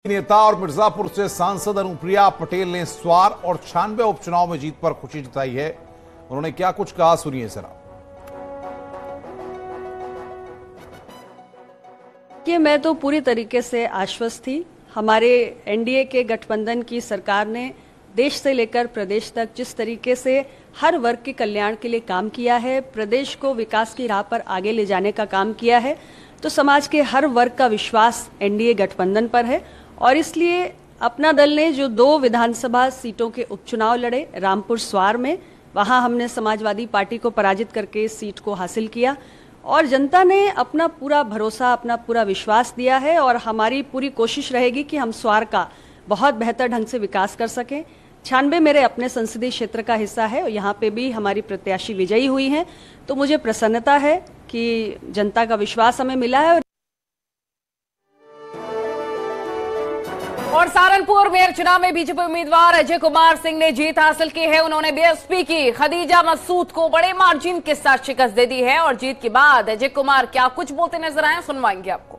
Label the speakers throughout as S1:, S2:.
S1: नेता और मिर्जापुर से सांसद अनुप्रिया पटेल ने स्वार और 96 उपचुनाव में जीत पर खुशी जताई है। उन्होंने क्या कुछ कहा, सुनिए जरा।
S2: कि मैं तो पूरी तरीके से आश्वस्त थी। हमारे एनडीए के गठबंधन की सरकार ने देश से लेकर प्रदेश तक जिस तरीके से हर वर्ग के कल्याण के लिए काम किया है, प्रदेश को विकास की राह पर आगे ले जाने का काम किया है, तो समाज के हर वर्ग का विश्वास एनडीए गठबंधन पर है। और इसलिए अपना दल ने जो 2 विधानसभा सीटों के उपचुनाव लड़े, रामपुर स्वार में, वहां हमने समाजवादी पार्टी को पराजित करके इस सीट को हासिल किया और जनता ने अपना पूरा भरोसा, अपना पूरा विश्वास दिया है। और हमारी पूरी कोशिश रहेगी कि हम स्वार का बहुत बेहतर ढंग से विकास कर सकें। 96 मेरे अपने संसदीय क्षेत्र का हिस्सा है और यहाँ पे भी हमारी प्रत्याशी विजयी हुई हैं, तो मुझे प्रसन्नता है कि जनता का विश्वास हमें मिला है।
S3: और सहारनपुर मेयर चुनाव में बीजेपी उम्मीदवार अजय कुमार सिंह ने जीत हासिल की है। उन्होंने बीएसपी की खदीजा मसूद को बड़े मार्जिन के साथ शिकस्त दे दी है और जीत के बाद अजय कुमार क्या कुछ बोलते नजर आए, सुनवाएंगे आपको।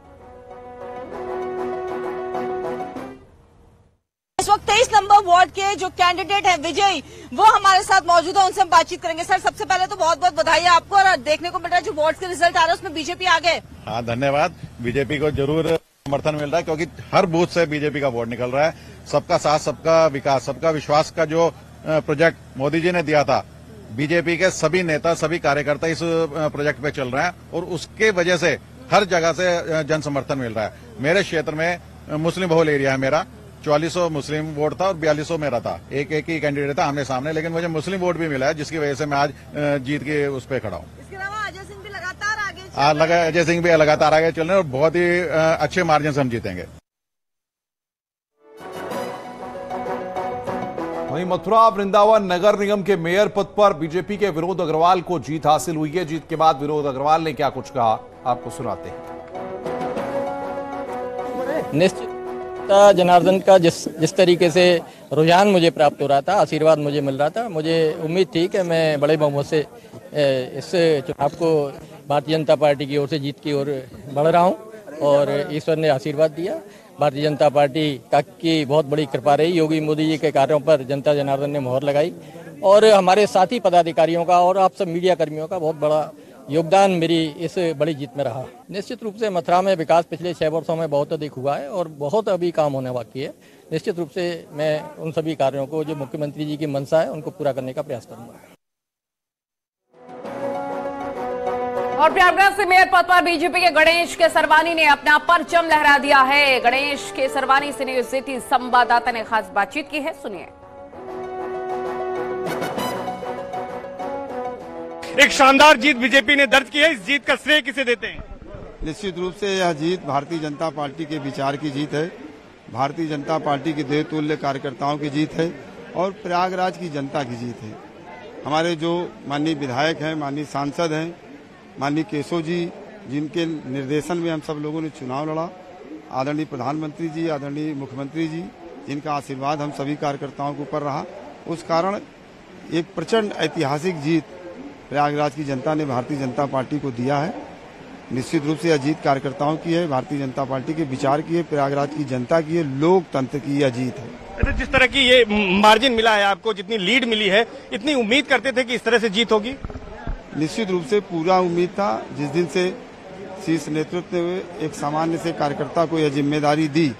S4: इस वक्त 23 नंबर वार्ड के जो कैंडिडेट है विजय, वो हमारे साथ मौजूद है, उनसे हम बातचीत करेंगे। सर, सबसे पहले तो बहुत बहुत बधाई है आपको। और देखने को मिल रहा है जो वार्ड के रिजल्ट आ रहा है उसमें बीजेपी आ गए।
S5: हाँ, धन्यवाद। बीजेपी को जरूर समर्थन मिल रहा है क्योंकि हर बूथ से बीजेपी का वोट निकल रहा है। सबका साथ, सबका विकास, सबका विश्वास का जो प्रोजेक्ट मोदी जी ने दिया था, बीजेपी के सभी नेता, सभी कार्यकर्ता इस प्रोजेक्ट पे चल रहे हैं और उसके वजह से हर जगह से जन समर्थन मिल रहा है। मेरे क्षेत्र में मुस्लिम बहुल एरिया है मेरा, 4400 मुस्लिम वोट था और 4200 मेरा था। एक ही कैंडिडेट था आमने सामने, लेकिन मुझे मुस्लिम वोट भी मिला है जिसकी वजह से मैं आज जीत के उस पर खड़ा हूँ।
S4: इसके अलावा अजय सिंह भी लगातार आगे
S5: अजय सिंह भी लगातार आगे चल रहे हैं और बहुत ही अच्छे मार्जिन से हम जीतेंगे।
S1: वहीं मथुरा वृंदावन नगर निगम के मेयर पद पर बीजेपी के विनोद अग्रवाल को जीत हासिल हुई है। जीत के बाद विनोद अग्रवाल ने क्या कुछ कहा, आपको सुनाते हैं।
S6: निश्चित जनार्दन का जिस तरीके से रुझान मुझे प्राप्त हो रहा था, आशीर्वाद मुझे मिल रहा था, मुझे उम्मीद थी कि मैं बड़े बहुमत से इस चुनाव को भारतीय जनता पार्टी की ओर से जीत की ओर बढ़ रहा हूं और ईश्वर ने आशीर्वाद दिया। भारतीय जनता पार्टी की बहुत बड़ी कृपा रही। योगी मोदी जी के कार्यों पर जनता जनार्दन ने मोहर लगाई और हमारे साथी पदाधिकारियों का और आप सब मीडिया कर्मियों का बहुत बड़ा योगदान मेरी इस बड़ी जीत में रहा। निश्चित रूप से मथुरा में विकास पिछले 6 वर्षों में बहुत अधिक हुआ है और बहुत अभी काम होने बाकी है। निश्चित रूप से मैं उन सभी कार्यों को जो मुख्यमंत्री जी की मंशा है उनको पूरा करने का प्रयास करूंगा।
S3: और प्रयागराज से मेयर पद पर बीजेपी के गणेश केसरवानी ने अपना परचम लहरा दिया है। गणेश केसरवानी से न्यूज सिटी संवाददाता ने खास बातचीत की है, सुनिए।
S7: एक शानदार जीत बीजेपी ने दर्ज की है, इस जीत का श्रेय किसे देते हैं?
S8: निश्चित रूप से यह जीत भारतीय जनता पार्टी के विचार की जीत है, भारतीय जनता पार्टी के देवतुल्य कार्यकर्ताओं की जीत है और प्रयागराज की जनता की जीत है। हमारे जो माननीय विधायक हैं, माननीय सांसद हैं, माननीय केशव जी, जिनके निर्देशन में हम सब लोगों ने चुनाव लड़ा, आदरणीय प्रधानमंत्री जी, आदरणीय मुख्यमंत्री जी, जिनका आशीर्वाद हम सभी कार्यकर्ताओं के ऊपर रहा, उस कारण एक प्रचंड ऐतिहासिक जीत प्रयागराज की जनता ने भारतीय जनता पार्टी को दिया है। निश्चित रूप से यह जीत कार्यकर्ताओं की है, भारतीय जनता पार्टी के विचार की है, प्रयागराज की जनता की है, लोकतंत्र की यह जीत है।
S7: जिस तरह की ये मार्जिन मिला है आपको, जितनी लीड मिली है, इतनी उम्मीद करते थे कि इस तरह से जीत होगी?
S8: निश्चित रूप से पूरा उम्मीद था। जिस दिन से शीर्ष नेतृत्व ने एक सामान्य से कार्यकर्ता को यह जिम्मेदारी दी,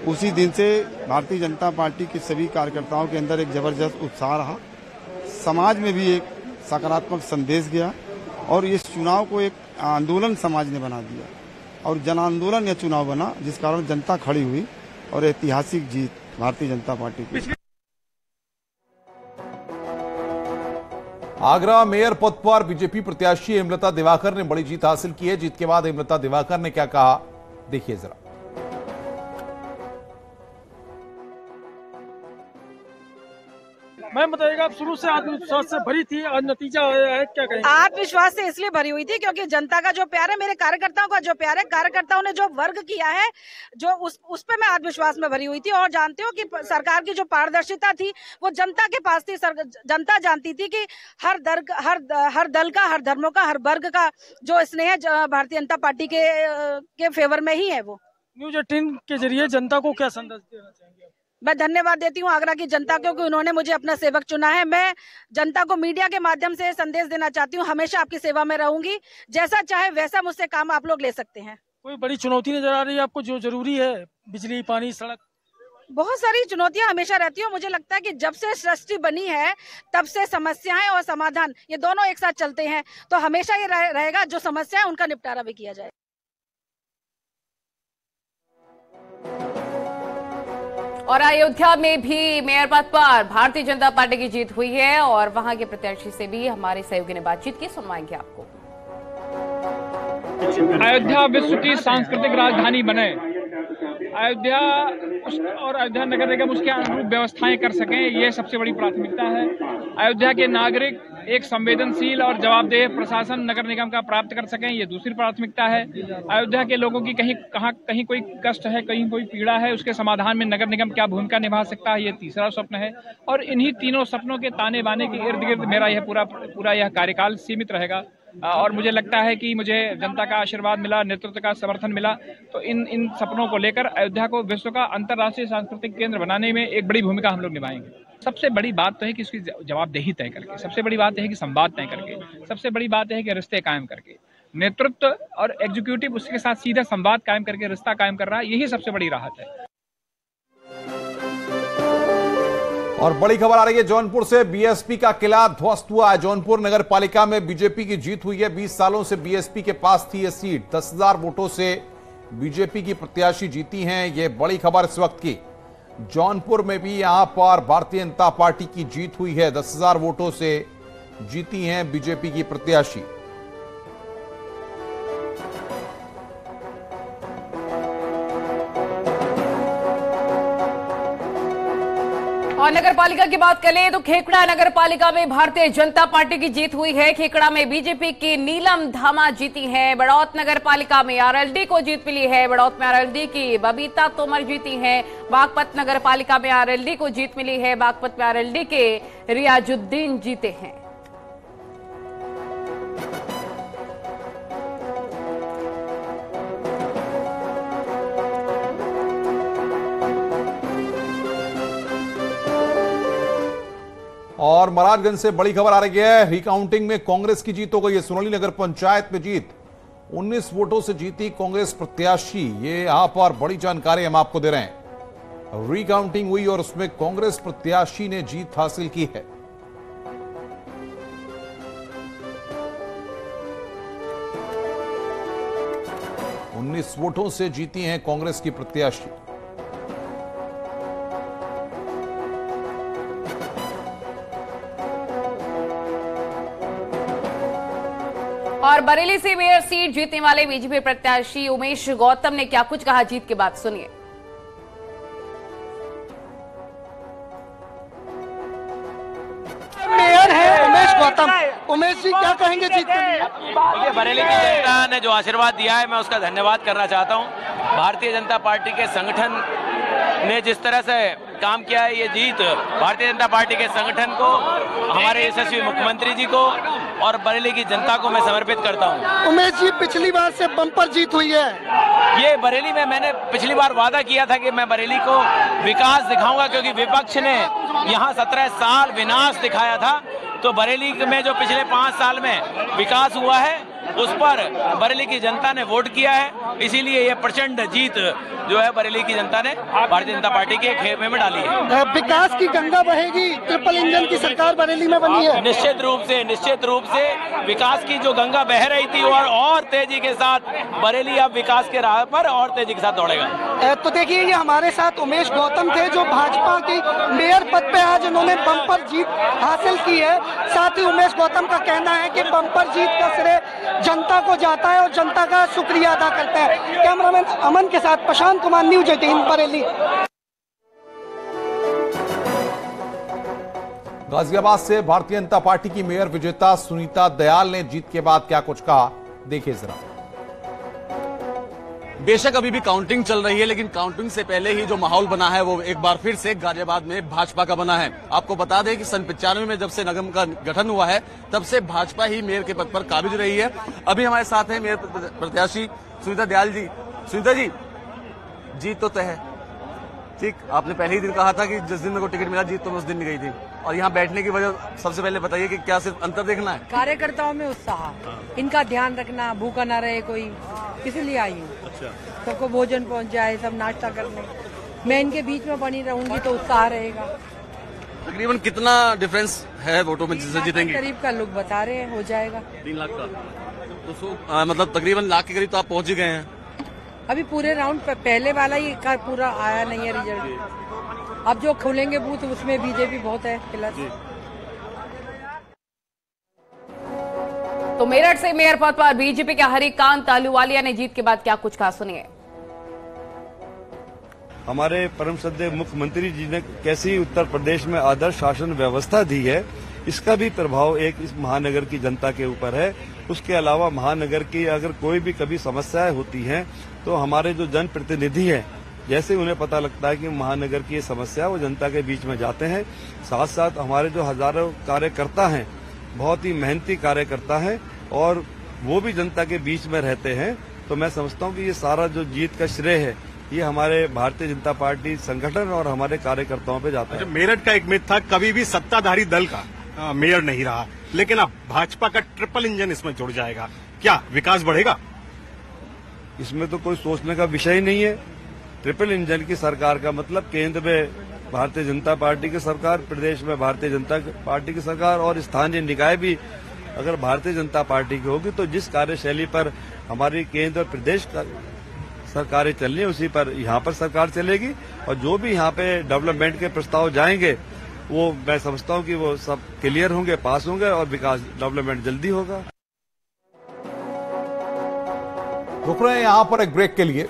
S8: उसी दिन से भारतीय जनता पार्टी के सभी कार्यकर्ताओं के अंदर एक जबरदस्त उत्साह रहा। समाज में भी एक सकारात्मक संदेश गया और इस चुनाव को एक आंदोलन समाज ने बना दिया और जन आंदोलन यह चुनाव बना, जिस कारण जनता खड़ी हुई और ऐतिहासिक जीत भारतीय जनता पार्टी की।
S1: आगरा मेयर पद पर बीजेपी प्रत्याशी हेमलता दिवाकर ने बड़ी जीत हासिल की है। जीत के बाद हेमलता दिवाकर ने क्या कहा, देखिए जरा।
S9: मैं बताइएगा, आप शुरू से आत्मविश्वास से भरी थी, आज नतीजा आया है, क्या कहेंगे?
S4: आत्मविश्वास से इसलिए भरी हुई थी क्योंकि जनता का जो प्यार है, मेरे कार्यकर्ताओं का जो प्यार है, कार्यकर्ताओं ने जो वर्ग किया है, जो उस पे मैं आत्मविश्वास में भरी हुई थी। और जानते हो कि सरकार की जो पारदर्शिता थी वो जनता के पास थी। जनता जानती थी कि हर दल का, हर धर्मों का, हर वर्ग का जो स्नेह भारतीय जनता पार्टी के फेवर में ही है। वो
S9: न्यूज 18 के जरिए जनता को क्या संदेश देना चाहेंगे?
S4: मैं धन्यवाद देती हूँ आगरा की जनता को कि उन्होंने मुझे अपना सेवक चुना है। मैं जनता को मीडिया के माध्यम से संदेश देना चाहती हूँ, हमेशा आपकी सेवा में रहूंगी, जैसा चाहे वैसा मुझसे काम आप लोग ले सकते हैं।
S9: कोई बड़ी चुनौती नजर आ रही है आपको जो जरूरी है? बिजली, पानी, सड़क?
S4: बहुत सारी चुनौतियां हमेशा रहती है। मुझे लगता है कि जब से सृष्टि बनी है तब से समस्याएं और समाधान ये दोनों एक साथ चलते हैं, तो हमेशा ये रहेगा जो समस्या है उनका निपटारा भी किया जाए।
S3: और अयोध्या में भी मेयर पद पर भारतीय जनता पार्टी की जीत हुई है और वहां के प्रत्याशी से भी हमारे सहयोगी ने बातचीत की, सुनवाएंगे आपको।
S10: अयोध्या विश्व की सांस्कृतिक राजधानी बने, अयोध्या और अयोध्या नगर निगम उसके अनुरूप व्यवस्थाएं कर सकें, ये सबसे बड़ी प्राथमिकता है। अयोध्या के नागरिक एक संवेदनशील और जवाबदेह प्रशासन नगर निगम का प्राप्त कर सकें, ये दूसरी प्राथमिकता है। अयोध्या के लोगों की कहीं कोई कष्ट है, कहीं कोई पीड़ा है, उसके समाधान में नगर निगम क्या भूमिका निभा सकता है, ये तीसरा स्वप्न है। और इन्हीं तीनों सपनों के ताने बाने के इर्द गिर्द मेरा यह पूरा यह कार्यकाल सीमित रहेगा। और मुझे लगता है कि मुझे जनता का आशीर्वाद मिला, नेतृत्व का समर्थन मिला, तो इन सपनों को लेकर अयोध्या को विश्व का अंतर्राष्ट्रीय सांस्कृतिक केंद्र बनाने में एक बड़ी भूमिका हम लोग निभाएंगे। सबसे बड़ी बात तो है कि उसकी जवाबदेही तय करके, सबसे बड़ी बात है कि संवाद तय करके, सबसे बड़ी बात है कि रिश्ते कायम करके, नेतृत्व और एग्जीक्यूटिव उसके साथ सीधा संवाद कायम करके रिश्ता कायम कर रहा है, यही सबसे बड़ी राहत है।
S1: और बड़ी खबर आ रही है जौनपुर से, बीएसपी का किला ध्वस्त हुआ है। जौनपुर नगर पालिका में बीजेपी की जीत हुई है। 20 सालों से बीएसपी के पास थी यह सीट, 10,000 वोटों से बीजेपी की प्रत्याशी जीती हैं। यह बड़ी खबर इस वक्त की। जौनपुर में भी यहां पर भारतीय जनता पार्टी की जीत हुई है, 10,000 वोटों से जीती हैं बीजेपी की प्रत्याशी।
S3: और नगर पालिका की बात करें तो खेकड़ा नगर पालिका में भारतीय जनता पार्टी की जीत हुई है। खेकड़ा में बीजेपी की नीलम धामा जीती है। बड़ौत नगर पालिका में आरएलडी को जीत मिली है। बड़ौत में आरएलडी की बबीता तोमर जीती हैं। बागपत नगर पालिका में आरएलडी को जीत मिली है। बागपत में आरएलडी के रियाजुद्दीन जीते हैं।
S1: और महाराजगंज से बड़ी खबर आ रही है, रिकाउंटिंग में कांग्रेस की जीत हो गई है। सोनौली नगर पंचायत में जीत 19 वोटों से जीती कांग्रेस प्रत्याशी। ये यहां पर बड़ी जानकारी हम आपको दे रहे हैं। रिकाउंटिंग हुई और उसमें कांग्रेस प्रत्याशी ने जीत हासिल की है। उन्नीस वोटों से जीती हैं कांग्रेस की प्रत्याशी।
S3: और बरेली से मेयर सीट जीतने वाले बीजेपी प्रत्याशी उमेश गौतम ने क्या कुछ कहा जीत के बाद, सुनिए।
S11: मेयर है उमेश गौतम। उमेश जी क्या कहेंगे जीत के लिए?
S12: बरेली की जनता ने जो आशीर्वाद दिया है मैं उसका धन्यवाद करना चाहता हूं। भारतीय जनता पार्टी के संगठन ने जिस तरह से काम किया है, ये जीत भारतीय जनता पार्टी के संगठन को, हमारे यशस्वी मुख्यमंत्री जी को और बरेली की जनता को मैं समर्पित करता हूं।
S11: उमेश जी पिछली बार से बम्पर जीत हुई है।
S12: ये बरेली में मैंने पिछली बार वादा किया था कि मैं बरेली को विकास दिखाऊंगा, क्योंकि विपक्ष ने यहाँ 17 साल विनाश दिखाया था। तो बरेली में जो पिछले 5 साल में विकास हुआ है उस पर बरेली की जनता ने वोट किया है, इसीलिए ये प्रचंड जीत जो है बरेली की जनता ने भारतीय जनता पार्टी के खेमे में डाली है।
S11: विकास की गंगा बहेगी, ट्रिपल इंजन की सरकार बरेली में बनी है।
S12: निश्चित रूप से विकास की जो गंगा बह रही थी और तेजी के साथ बरेली अब विकास के राह पर और तेजी के साथ दौड़ेगा।
S11: तो देखिए ये हमारे साथ उमेश गौतम थे जो भाजपा की मेयर पद पे आज उन्होंने बम्पर जीत हासिल की है। साथ ही उमेश गौतम का कहना है कि बम्पर जीत का श्रेय जनता को जाता है और जनता का शुक्रिया अदा करता है। कैमरामैन अमन के साथ प्रशांत कुमार, न्यूज 18 बरेली।
S1: गाजियाबाद से भारतीय जनता पार्टी की मेयर विजेता सुनीता दयाल ने जीत के बाद क्या कुछ कहा, देखिए जरा।
S13: बेशक अभी भी काउंटिंग चल रही है, लेकिन काउंटिंग से पहले ही जो माहौल बना है वो एक बार फिर से गाजियाबाद में भाजपा का बना है। आपको बता दें कि सन 95 में जब से निगम का गठन हुआ है तब से भाजपा ही मेयर के पद पर काबिज रही है। अभी हमारे साथ हैं मेयर प्रत्याशी सुनीता दयाल जी। सुनीता जी, जीत तो तय है। ठीक, आपने पहले ही दिन कहा था कि जिस दिन मेरे को टिकट मिला जीत तो मैं उस दिन नहीं गई थी। और यहाँ बैठने की वजह सबसे पहले बताइए कि क्या सिर्फ अंतर देखना है?
S14: कार्यकर्ताओं में उत्साह, इनका ध्यान रखना, भूखा ना रहे कोई, इसीलिए आई हूँ। अच्छा। सबको भोजन पहुँच जाए, सब नाश्ता करने, मैं इनके बीच में बनी रहूंगी तो उत्साह रहेगा।
S13: तकरीबन कितना डिफरेंस है वोटों में जिससे जीतेंगे?
S14: करीब का लोग बता रहे हैं, हो जाएगा
S13: 3 लाख का। तो मतलब तकरीबन लाख के करीब तो आप पहुंच ही गए हैं।
S14: अभी पूरे राउंड पहले वाला ही पूरा आया नहीं है रिजल्ट। अब जो खुलेंगे बूथ उसमें बीजेपी बहुत है प्लस।
S3: तो मेरठ से मेयर पद पर बीजेपी के हरिकांत अहलूवालिया ने जीत के बाद क्या कुछ कहा, सुनिए।
S15: हमारे परम श्रद्धेय मुख्यमंत्री जी ने कैसी उत्तर प्रदेश में आदर्श शासन व्यवस्था दी है, इसका भी प्रभाव एक इस महानगर की जनता के ऊपर है। उसके अलावा महानगर की अगर कोई भी कभी समस्याएं होती हैं तो हमारे जो जनप्रतिनिधि हैं, जैसे उन्हें पता लगता है कि महानगर की ये समस्या, वो जनता के बीच में जाते हैं। साथ साथ हमारे जो हजारों कार्यकर्ता हैं, बहुत ही मेहनती कार्यकर्ता हैं और वो भी जनता के बीच में रहते हैं। तो मैं समझता हूँ कि ये सारा जो जीत का श्रेय है ये हमारे भारतीय जनता पार्टी संगठन और हमारे कार्यकर्ताओं पे जाता है।
S7: मेरठ का एक मिथ था, कभी भी सत्ताधारी दल का मेयर नहीं रहा, लेकिन अब भाजपा का ट्रिपल इंजन इसमें जुड़ जाएगा, क्या विकास बढ़ेगा?
S15: इसमें तो कोई सोचने का विषय ही नहीं है। ट्रिपल इंजन की सरकार का मतलब केंद्र में भारतीय जनता पार्टी की सरकार, प्रदेश में भारतीय जनता पार्टी की सरकार और स्थानीय निकाय भी अगर भारतीय जनता पार्टी की होगी तो जिस कार्यशैली पर हमारी केंद्र और प्रदेश सरकारें चल रही है उसी पर यहाँ पर सरकार चलेगी। और जो भी यहाँ पे डेवलपमेंट के प्रस्ताव जाएंगे वो मैं समझता हूँ कि वो सब क्लियर होंगे, पास होंगे और विकास डेवलपमेंट जल्दी होगा।
S1: रुक रहे हैं यहाँ पर एक ब्रेक के लिए।